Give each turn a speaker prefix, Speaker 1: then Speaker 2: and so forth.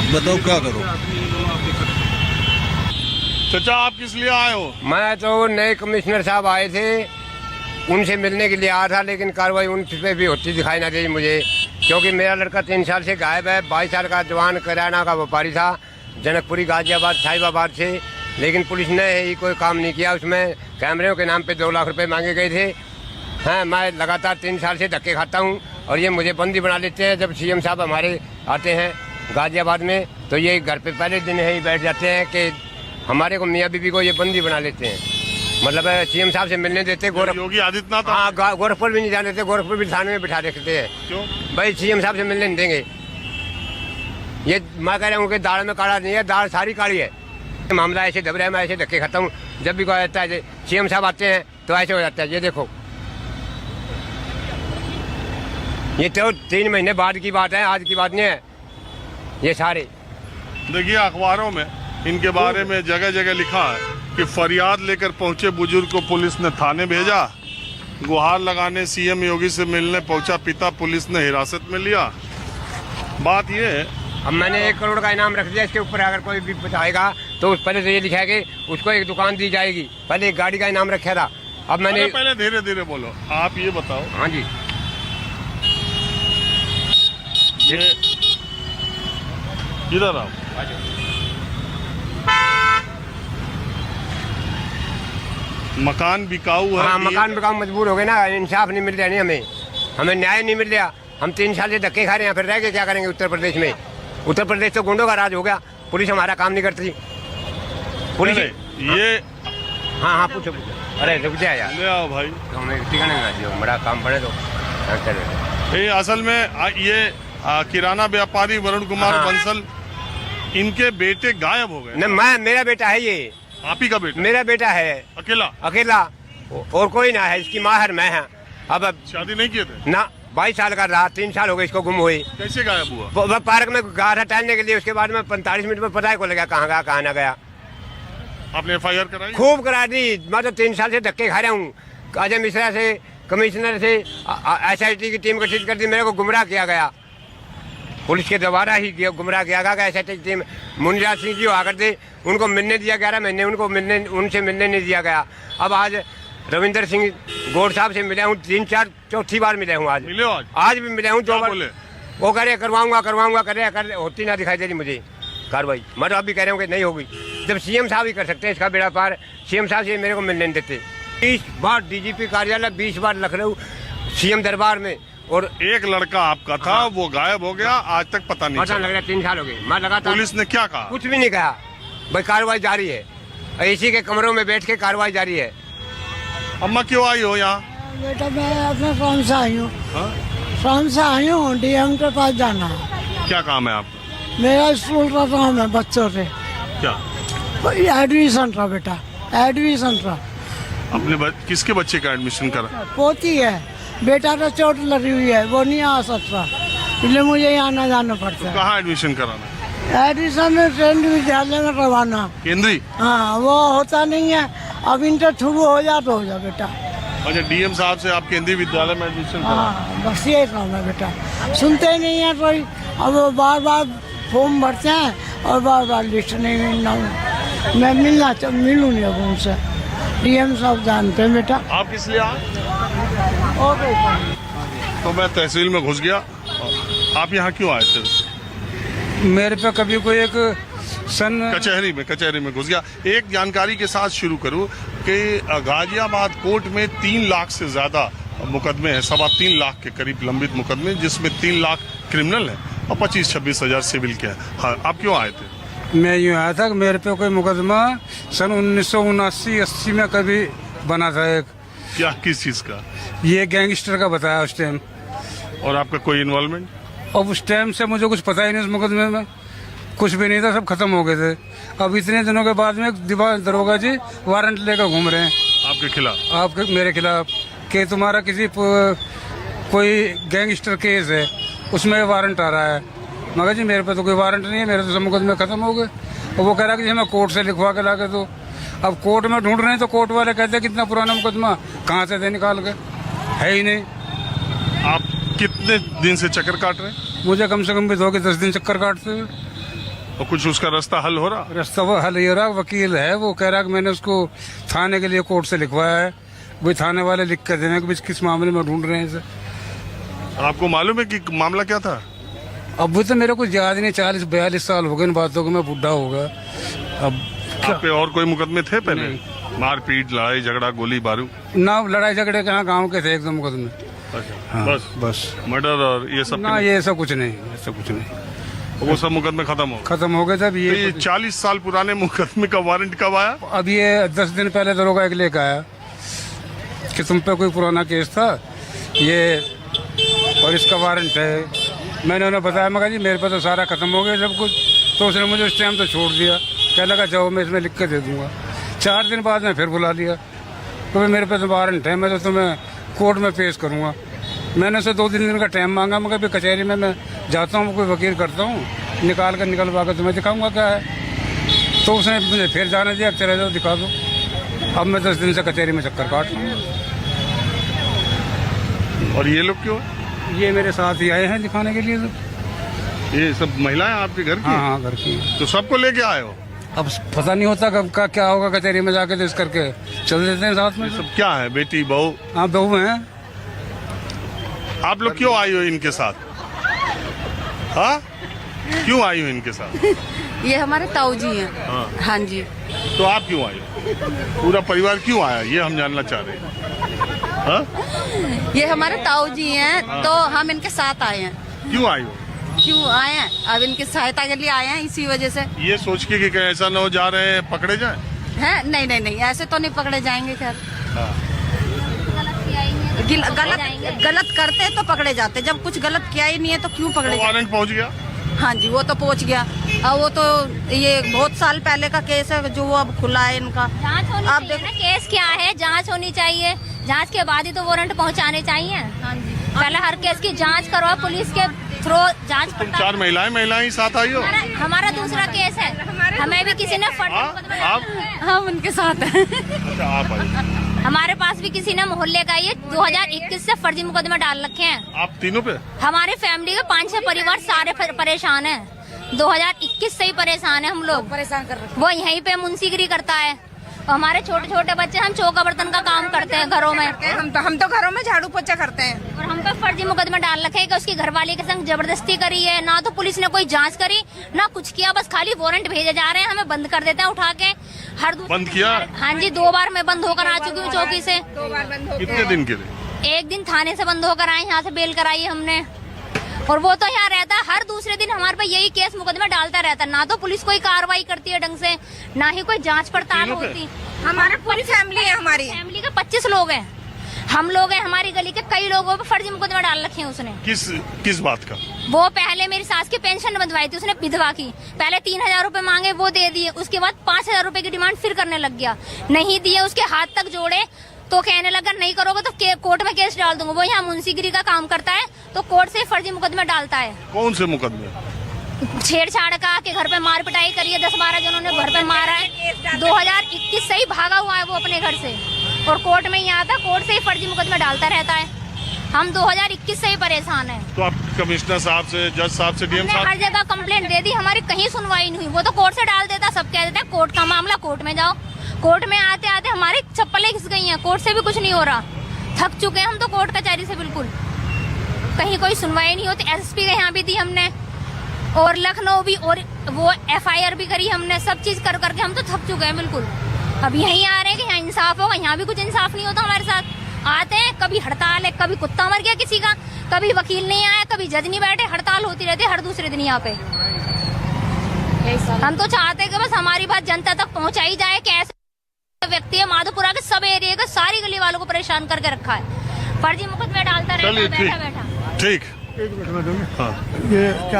Speaker 1: बताओ क्या करो।
Speaker 2: चाचा आप किस लिए आए हो?
Speaker 3: मैं तो नए कमिश्नर साहब आए थे, उनसे मिलने के लिए आया था, लेकिन कार्रवाई उन पे भी होती दिखाई ना दी मुझे, क्योंकि मेरा लड़का 3 साल से गायब है। 22 साल का जवान किराना का व्यापारी था, जनकपुरी गाजियाबाद साहिबाबाद से, लेकिन पुलिस ने ही कोई काम नहीं किया। उसमें कैमरों के नाम पे 2 लाख रुपए मांगे गए थे। हाँ, मैं लगातार 3 साल से धक्के खाता हूँ और ये मुझे बंदी बना लेते हैं। जब सीएम साहब हमारे आते हैं गाजियाबाद में तो ये घर पे पहले दिन ही बैठ जाते हैं कि हमारे को, मियाँ बीबी को ये बंदी बना लेते हैं। मतलब सीएम साहब से मिलने देते,
Speaker 2: योगी आदित्यनाथ,
Speaker 3: हाँ, गोरखपुर भी नहीं जाने देते, गोरखपुर भी थाने में बिठा रखते हैं।
Speaker 2: क्यों
Speaker 3: भाई सीएम साहब से मिलने नहीं देंगे। ये मैं कह रहा हूँ कि दाढ़ में काला नहीं है, दाढ़ सारी काली है। मामला ऐसे दब रहा है, मैं ऐसे धक्के खाता हूँ। जब भी कोई आता है सीएम साहब आते हैं तो ऐसे हो जाता है। ये देखो, ये तो 3 महीने बाद की बात है, आज की बात नहीं है। ये सारे
Speaker 2: देखिए अखबारों में इनके बारे में जगह जगह लिखा है कि फरियाद लेकर पहुंचे बुजुर्ग को पुलिस ने थाने भेजा, गुहार लगाने सीएम योगी से मिलने पहुंचा पिता, पुलिस ने हिरासत में लिया। बात ये है,
Speaker 3: अब मैंने 1 करोड़ का इनाम रख दिया। इसके ऊपर अगर कोई भी बताएगा तो उस पहले से ये लिखा है कि उसको एक दुकान दी जाएगी। पहले एक गाड़ी का इनाम रखा था। अब मैंने
Speaker 2: पहले धीरे धीरे बोलो। आप ये बताओ,
Speaker 3: हाँ जी,
Speaker 2: ये इधर आओ। मकान बिकाऊ है।
Speaker 3: हाँ, मकान बिकाऊ मजबूर हो गए ना, इंसाफ नहीं मिल रहा, नहीं हमें न्याय नहीं मिल रहा। हम 3 साल से धक्के खा रहे हैं, फिर रह के क्या करेंगे उत्तर प्रदेश में? उत्तर प्रदेश तो गुंडों का राज हो गया, पुलिस हमारा काम नहीं करती। पुलिस
Speaker 2: ये
Speaker 3: हाँ पूछो पूछो। अरे रुक जाए यार,
Speaker 2: ले आओ भाई,
Speaker 3: तो हमें टिकट नहीं, बड़ा काम पड़े तो
Speaker 2: ये असल में ये किराना व्यापारी वरुण कुमार
Speaker 3: हाँ।
Speaker 2: बंसल, इनके बेटे गायब हो गए।
Speaker 3: न, मेरा बेटा है, ये
Speaker 2: आप ही का बेटा?
Speaker 3: मेरा बेटा है,
Speaker 2: अकेला
Speaker 3: और कोई ना है। इसकी माँ है, मैं है। अब
Speaker 2: शादी नहीं किए थे
Speaker 3: ना, 22 साल का रहा, 3 साल हो गए इसको गुम हुए।
Speaker 2: कैसे गायब हुआ?
Speaker 3: वो पार्क में गया था टहलने के लिए, उसके बाद में 45 मिनट में पता है को लगा कहाँ गया कहाँ ना गया।
Speaker 2: आपने एफआईआर कराई?
Speaker 3: खूब करा दी। मैं तो 3 साल से धक्के खा रहा हूँ। अजय मिश्रा से, कमिश्नर से, SIT की टीम गठित कर दी, मेरे को गुमराह किया गया। पुलिस के द्वारा ही गुमराह किया गया। SIT की टीम, मुनिराज सिंह जी आकर थे, उनको मिलने दिया 11 महीने, उनसे मिलने नहीं दिया गया। अब आज रविंदर सिंह गौड़ साहब से मिला हूँ, 3-4 चौथी बार मिले हूँ। आज
Speaker 2: मिले हो?
Speaker 3: आज भी मिले हूँ 2 बार।
Speaker 2: बोले?
Speaker 3: वो कह रहे करवाऊंगा कर होती ना दिखाई दे रही मुझे कार्रवाई। मैं तो अभी कह रहा हूँ कि नहीं होगी। जब सीएम साहब ही कर सकते हैं इसका बेड़ा पार, सीएम साहब से मेरे को मिलने नहीं देते। 20 बार DGP कार्यालय, 20 बार लखनऊ सीएम दरबार में, और
Speaker 2: एक लड़का आपका था,
Speaker 3: हाँ।
Speaker 2: वो गायब हो गया, आज तक पता नहीं
Speaker 3: पता लग रहा है 3 साल हो गए। मैं लगातार,
Speaker 2: पुलिस ने क्या कहा?
Speaker 3: कुछ भी नहीं कहा भाई, कार्रवाई जारी है। एसी के कमरों में बैठ के कार्रवाई जारी है।
Speaker 2: अम्मा क्यों आई हो यहाँ?
Speaker 4: बेटा मैं अपने काम से आई हूँ,
Speaker 2: हाँ?
Speaker 4: काम से आई हूँ, DM के पास जाना है।
Speaker 2: क्या काम है आपका?
Speaker 4: मेरा स्कूल का काम है, बच्चों से
Speaker 2: क्या?
Speaker 4: एडमिशन था बेटा, एडमिशन था।
Speaker 2: अपने किसके बच्चे का एडमिशन करा?
Speaker 4: पोती है, बेटा तो चोट लगी हुई है, वो नहीं आ सकता, इसलिए मुझे यहाँ आना जाना पड़ता है।
Speaker 2: कहाँ एडमिशन कराना?
Speaker 4: एडमिशन केंद्रीय विद्यालय में करवाना।
Speaker 2: केंद्रीय?
Speaker 4: हाँ, वो होता नहीं है, अब इंटर शुरू हो जा तो हो जा बेटा।
Speaker 2: अच्छा, DM साहब से आप केंद्रीय विद्यालय में एडमिशन करा?
Speaker 4: हाँ, बस ये काम है बेटा, सुनते ही नहीं है कोई। अब वो बार बार फॉर्म भरते हैं और बार बार लिस्ट नहीं मिलना। मैं मिलूँ नहीं अब उनसे, DM साहब जानते हैं बेटा।
Speaker 2: आप किस लिए आए?
Speaker 4: ओके।
Speaker 2: तो मैं तहसील में घुस गया। आप यहाँ क्यों आए थे?
Speaker 5: मेरे पे कभी कोई एक
Speaker 2: कचहरी में घुस गया। एक जानकारी के साथ शुरू करूं कि गाजियाबाद कोर्ट में 3 लाख से ज्यादा मुकदमे हैं, 3.25 लाख के करीब लंबित मुकदमे, जिसमें 3 लाख क्रिमिनल हैं और 25-26 हजार सिविल के हैं। हाँ, आप क्यों आए थे?
Speaker 5: मैं यूँ आया था कि मेरे पे कोई मुकदमा सन 1979-80 में कभी बना था एक।
Speaker 2: क्या, किस चीज का?
Speaker 5: ये गैंगस्टर का बताया उस टाइम।
Speaker 2: और आपका कोई इन्वॉल्वमेंट?
Speaker 5: अब उस टाइम से मुझे कुछ पता ही नहीं, उस मुकदमे में कुछ भी नहीं था, सब खत्म हो गए थे। अब इतने दिनों के बाद में दरोगा जी वारंट लेकर घूम रहे हैं
Speaker 2: आपके खिलाफ?
Speaker 5: आपके, मेरे खिलाफ, कि तुम्हारा किसी कोई गैंगस्टर केस है, उसमें वारंट आ रहा है। मगर जी मेरे पे तो कोई वारंट नहीं है, मेरे तो सब मुकदमे खत्म हो गए। और वो कह रहा कि हमें कोर्ट से लिखवा के ला के दो। अब कोर्ट में ढूंढ रहे हैं तो कोर्ट वाले कहते हैं कितना पुराना मुकदमा, कहाँ से दे निकाल के, है ही नहीं।
Speaker 2: आप कितने दिन से चक्कर काट रहे हैं?
Speaker 5: मुझे कम से कम भी 2 के 10 दिन चक्कर काटते हुए।
Speaker 2: और कुछ उसका रास्ता हल हो रहा?
Speaker 5: रास्ता वो हल ही हो रहा, वकील है वो कह रहा कि मैंने उसको थाने के लिए कोर्ट से लिखवाया है, वही थाने वाले लिख कर देने कि किस मामले में ढूंढ रहे हैं इसे।
Speaker 2: आपको मालूम है कि मामला क्या था?
Speaker 5: अब वो तो मेरे को याद नहीं, 40-42 साल हो गए इन बातों को, मैं बुढ़ा हो गया। अब
Speaker 2: आप पे और कोई मुकदमे थे पहले? मारपीट, लड़ाई झगड़ा, गोली बारूद?
Speaker 5: ना लड़ाई झगड़े कहाँ, गाँव के थे एकदम मुकदमे।
Speaker 2: अच्छा,
Speaker 5: हाँ,
Speaker 2: बस मर्डर और ये सब?
Speaker 5: ना ये सब कुछ नहीं, ऐसा कुछ नहीं,
Speaker 2: वो सब मुकदमे खत्म हो गए?
Speaker 5: खत्म हो गए। तब
Speaker 2: ये 40 साल पुराने मुकदमे का वारंट कब आया?
Speaker 5: अब ये 10 दिन पहले दरोगा एक लेकर आया कि तुम पे कोई पुराना केस था ये और इसका वारंट है। मैंने उन्हें बताया, मैं कहा जी मेरे पे तो सारा खत्म हो गया सब कुछ। तो उसने मुझे उस टाइम तो छोड़ दिया, कह लगा जाओ मैं इसमें लिख के दे दूंगा। 4 दिन बाद में फिर बुला लिया, तो भाई मेरे पे तो वारंट है, मैं तो तुम्हें कोर्ट में पेश करूंगा। मैंने उसे 2-3 दिन का टाइम मांगा, मगर भी कचहरी में मैं जाता हूँ, कोई वकील करता हूँ, निकलवा कर तुम्हें दिखाऊंगा क्या है। तो उसने मुझे फिर जाने दिया, चले जाओ दिखा दो। अब मैं 10 दिन से कचहरी में चक्कर काट रहा हूँ।
Speaker 2: और ये लोग क्यों?
Speaker 5: ये मेरे साथ ही आए हैं दिखाने के लिए। सब
Speaker 2: ये सब महिलाएं आपके घर की?
Speaker 5: हाँ, घर की।
Speaker 2: तो सबको लेके आए हो?
Speaker 5: अब पता नहीं होता कब का क्या होगा, कचहरी में जाके तो इस करके चल देते हैं साथ में।
Speaker 2: ये सब क्या है? बेटी बहू?
Speaker 5: हाँ, बहू हैं।
Speaker 2: आप लोग क्यों आई हो इनके साथ? हाँ, क्यों आई हो इनके साथ?
Speaker 1: ये हमारे ताऊ जी हैं।
Speaker 2: हाँ।
Speaker 1: हाँ जी।
Speaker 2: तो आप क्यों आई हो? पूरा परिवार क्यों आया, ये हम जानना चाह रहे हैं। हाँ?
Speaker 1: ये हमारे ताऊ जी हैं, तो हम इनके साथ आए हैं।
Speaker 2: क्यों आई हो?
Speaker 1: क्यों आए हैं? अब इनकी सहायता के लिए आए हैं, इसी वजह से।
Speaker 2: ये सोच के कि कहीं ऐसा ना हो जा रहे हैं पकड़े जाए?
Speaker 1: हैं? नहीं नहीं नहीं, ऐसे तो नहीं पकड़े जाएंगे। खैर
Speaker 2: हाँ।
Speaker 1: गलत करते तो पकड़े जाते, जब कुछ गलत किया ही नहीं है तो क्यों पकड़े जाते?
Speaker 2: वारंट पहुंच गया?
Speaker 1: हाँ जी, वो तो पहुंच गया। और वो तो ये बहुत साल पहले का केस है जो वो अब खुला है इनका।
Speaker 6: जांच होनी
Speaker 1: आप
Speaker 6: चाहिए ना, केस क्या है, जांच होनी चाहिए। जांच के बाद ही तो वारंट पहुंचाने चाहिए।
Speaker 1: हाँ जी।
Speaker 6: पहले हर केस की जांच करवाओ, पुलिस के थ्रू जांच
Speaker 2: तुम
Speaker 6: पड़ताल।
Speaker 2: 4 महिलाएं ही साथ आई हो?
Speaker 6: हमारा दूसरा केस है, हमें भी किसी ने
Speaker 2: आप?
Speaker 1: हम उनके साथ हैं।
Speaker 2: अच्छा, आप आई।
Speaker 6: हमारे पास भी किसी ने मोहल्ले का ये 2021 से फर्जी मुकदमे डाल रखे हैं।
Speaker 2: आप तीनों पे?
Speaker 6: हमारे फैमिली के 5-6 परिवार सारे परेशान हैं। 2021 से ही परेशान है हम लोग।
Speaker 1: परेशान कर रहे।
Speaker 6: वो यहीं पे मुंशीगिरी करता है और हमारे छोटे छोटे बच्चे, हम चौका बर्तन का काम करते हैं घरों में।
Speaker 1: हम तो घरों में झाड़ू पोछा करते हैं।
Speaker 6: और हम पे फर्जी मुकदमे डाल रखे हैं कि उसकी घरवाली के संग जबरदस्ती करी है। ना तो पुलिस ने कोई जांच करी, ना कुछ किया, बस खाली वारंट भेजे जा रहे हैं, हमें बंद कर देते हैं उठा के।
Speaker 2: बंद किया?
Speaker 6: हाँ जी, 2 बार मैं बंद होकर आ चुकी हूँ चौकी से।
Speaker 1: 2 बार बंद हो
Speaker 2: कितने दिन के लिए?
Speaker 6: 1 दिन थाने से बंद होकर आए, यहाँ से बेल कराई हमने। और वो तो यहाँ रहता है, हर दूसरे दिन हमारे पे यही केस मुकदमे डालता रहता है। ना तो पुलिस कोई कार्रवाई करती है ढंग से, ना ही कोई जांच पड़ताल
Speaker 2: तीनों पे?
Speaker 6: होती।
Speaker 1: हमारी पूरी फैमिली है। हमारी
Speaker 6: फैमिली के 25 लोग हैं, हम लोग हैं। हमारी गली के कई लोगों पे फर्जी मुकदमे डाल रखे हैं उसने।
Speaker 2: किस बात का?
Speaker 6: वो पहले मेरी सास की पेंशन बंधवाई थी उसने, विधवा की। पहले 3000 रुपए मांगे, वो दे दिए। उसके बाद 5000 रुपए की डिमांड फिर करने लग गया। नहीं दिए, उसके हाथ तक जोड़े तो कहने लगा नहीं करोगे तो कोर्ट में केस डाल दूंगा। वो यहाँ मुंशीगिरी का काम करता है, तो कोर्ट से फर्जी मुकदमे डालता है।
Speaker 2: कौन से मुकदमे?
Speaker 6: छेड़छाड़ का, के घर पे मार पिटाई करी है, 10-12 जनों ने घर पे मारा है। 2021 से ही भागा हुआ है वो अपने घर से, और कोर्ट में ही आता, कोर्ट से ही फर्जी मुकदमे डालता रहता है। हम 2021 से ही परेशान हैं।
Speaker 2: तो आप कमिश्नर साहब से, जज साहब से, डीएम
Speaker 6: हमने
Speaker 2: साहब?
Speaker 6: हर जगह कंप्लेंट दे दी, हमारी कहीं सुनवाई नहीं हुई। वो तो कोर्ट से डाल देता, सब कह देते हैं कोर्ट का मामला, कोर्ट में जाओ। कोर्ट में आते आते हमारी चप्पलें घिस गई हैं, कोर्ट से भी कुछ नहीं हो रहा। थक चुके हैं हम तो कोर्ट कचहरी से, बिल्कुल कहीं कोई सुनवाई नहीं होती। एसएसपी के यहाँ भी दी हमने, और लखनऊ भी, और वो FIR भी करी हमने। सब चीज कर करके हम तो थक चुके हैं बिल्कुल। अब यहीं आ रहे हैं कि यहाँ इंसाफ होगा, यहाँ भी कुछ इंसाफ नहीं होता हमारे साथ। आते हैं, कभी हड़ताल है, कभी कुत्ता मर गया किसी का, कभी वकील नहीं आया, कभी जज नहीं बैठे, हड़ताल होती रहती है हर दूसरे दिन यहाँ पे। हम तो चाहते हैं कि बस हमारी बात जनता तक पहुँचाई जाए कि ऐसे व्यक्ति है माधोपुरा के सब एरिया के सारी गली वालों को परेशान करके रखा है, फर्जी मुकदमे डालता रहता है बैठा बैठा।
Speaker 2: ठीक।
Speaker 7: एक मिनट में दूंगा।
Speaker 2: हाँ।
Speaker 7: ये क्या